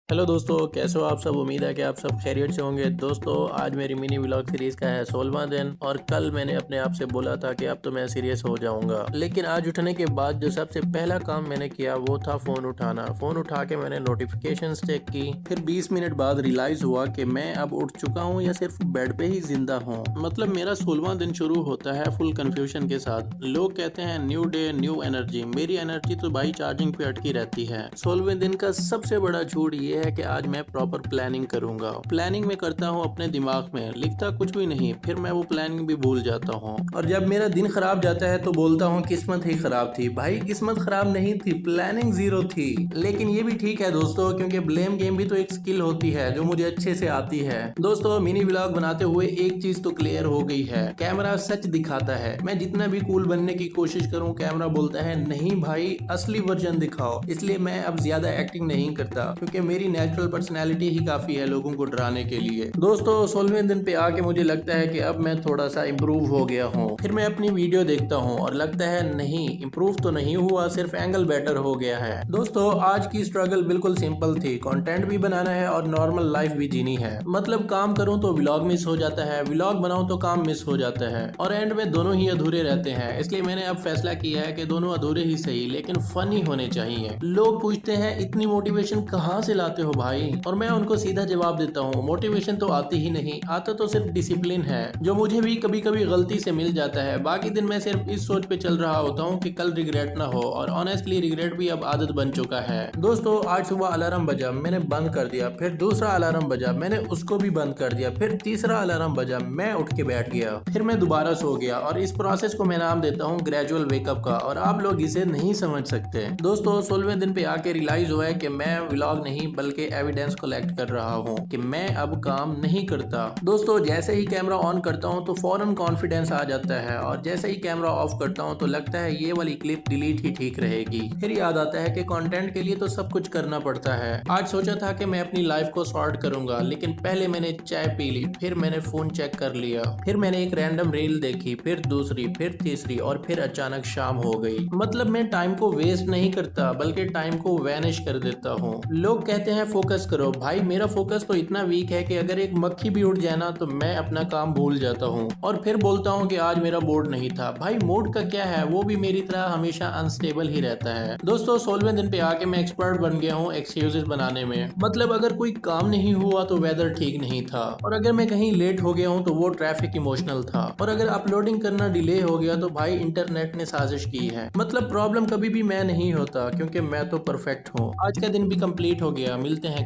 Hello दोस्तों, कैसे हो आप सब। उम्मीद है कि आप सब खैरियत से होंगे। दोस्तों, आज मेरी मिनी व्लॉग सीरीज़ का है 16वां दिन और कल मैंने अपने आप से बोला था कि अब तो मैं सीरियस हो जाऊंगा। लेकिन आज उठने के बाद जो सबसे पहला काम मैंने किया वो था फ़ोन उठाना। फ़ोन उठा के मैंने नोटिफिकेशंस चेक की। फिर 20 मिनट बाद रियलाइज़ हुआ कि मैं अब उठ चुका हूँ या सिर्फ बेड पे ही जिंदा हूँ। मतलब मेरा 16वां दिन शुरू होता है फुल कन्फ्यूजन के साथ। लोग कहते हैं न्यू डे न्यू एनर्जी। मेरी एनर्जी तो भाई चार्जिंग पे अटकी रहती है। 16वें दिन का सबसे बड़ा झूठ ये है कि आज मैं प्रॉपर प्लानिंग करूंगा। प्लानिंग में करता हूँ अपने दिमाग में, लिखता कुछ भी नहीं, फिर मैं वो प्लानिंग भी भूल जाता हूँ। और जब मेरा दिन खराब जाता है तो बोलता हूँ किस्मत ही खराब थी। भाई किस्मत खराब नहीं थी, प्लानिंग जीरो थी। लेकिन ये भी ठीक है दोस्तों, क्योंकि ब्लेम गेम भी तो एक स्किल होती है जो मुझे अच्छे से आती है। दोस्तों, मिनी व्लॉग बनाते हुए एक चीज तो क्लियर हो गई है, कैमरा सच दिखाता है। मैं जितना भी कूल बनने की कोशिश करूँ, कैमरा बोलता है नहीं भाई असली वर्जन दिखाओ। इसलिए मैं अब ज्यादा एक्टिंग नहीं करता, क्योंकि मेरी नेचुरल पर्सनैलिटी ही काफी है लोगों को डराने के लिए। दोस्तों, 16वें दिन पे आके मुझे लगता है कि अब मैं थोड़ा सा इम्प्रूव हो गया हूँ। फिर मैं अपनी वीडियो देखता हूँ और लगता है नहीं, इम्प्रूव तो नहीं हुआ, सिर्फ एंगल बेटर हो गया है। दोस्तों, आज की स्ट्रगल बिल्कुल सिंपल थी। कंटेंट भी बनाना है और नॉर्मल लाइफ भी जीनी है। मतलब काम करूँ तो व्लॉग मिस हो जाता है, व्लॉग बनाऊं तो काम मिस हो जाता है, और एंड में दोनों ही अधूरे रहते हैं। इसलिए मैंने अब फैसला किया है कि दोनों अधूरे ही सही, लेकिन फनी होने चाहिए। लोग पूछते हैं इतनी मोटिवेशन कहाँ से लाते हो भाई, और मैं उनको सीधा जवाब देता हूँ मोटिवेशन तो आती ही नहीं, आता तो सिर्फ डिसिप्लिन है, जो मुझे भी कभी कभी गलती से मिल जाता है। बाकी दिन मैं सिर्फ इस सोच पे चल रहा होता हूँ कि कल रिग्रेट ना हो, और ऑनेस्टली रिग्रेट भी अब आदत बन चुका है। दोस्तों, आज सुबह अलार्म बजा, मैंने बंद कर दिया। फिर दूसरा अलार्म बजा, मैंने उसको भी बंद कर दिया। फिर तीसरा अलार्म बजा, मैं उठ के बैठ गया। फिर मैं दोबारा सो गया, और इस प्रोसेस को मैं नाम देता हूँ ग्रेजुअल वेकअप का, और आप लोग इसे नहीं समझ सकते। दोस्तों, 16वें दिन पे आके रियलाइज हुआ है कि मैं व्लॉग नहीं बल्कि एविडेंस कलेक्ट कर रहा हूँ कि मैं अब काम नहीं करता। दोस्तों, जैसे ही कैमरा ऑन करता हूँ तो फौरन कॉन्फिडेंस आ जाता है, और जैसे ही कैमरा ऑफ करता हूँ तो लगता है ये वाली क्लिप डिलीट ही ठीक रहेगी। फिर याद आता है कि कंटेंट के लिए तो सब कुछ करना पड़ता है। आज सोचा था कि मैं अपनी लाइफ को सॉर्ट करूंगा, लेकिन पहले मैंने चाय पी ली, फिर मैंने फोन चेक कर लिया, फिर मैंने एक रैंडम रील देखी, फिर दूसरी, फिर तीसरी, और फिर अचानक शाम हो गई। मतलब मैं टाइम को वेस्ट नहीं करता बल्कि टाइम को वैनिश कर देता हूँ। लोग कहते हैं फोकस करो, भाई मेरा फोकस तो इतना वीक है कि अगर एक मक्खी भी उड़ जाए ना तो मैं अपना काम भूल जाता हूँ, और फिर बोलता हूँ कि आज मेरा मूड नहीं था। भाई मूड का क्या है, वो भी मेरी तरह हमेशा अनस्टेबल ही रहता है। दोस्तों, 16वें दिन पे आके मैं एक्सपर्ट बन गया हूँ एक्सक्यूजेस बनाने में। मतलब अगर कोई काम नहीं हुआ तो वेदर ठीक नहीं था, और अगर मैं कहीं लेट हो गया हूँ तो वो ट्रैफिक इमोशनल था, और अगर अपलोडिंग करना डिले हो गया तो भाई इंटरनेट ने साजिश की है। मतलब प्रॉब्लम कभी भी मैं नहीं होता, क्योंकि मैं तो परफेक्ट हूँ। आज का दिन भी कंप्लीट हो गया, मिलते हैं।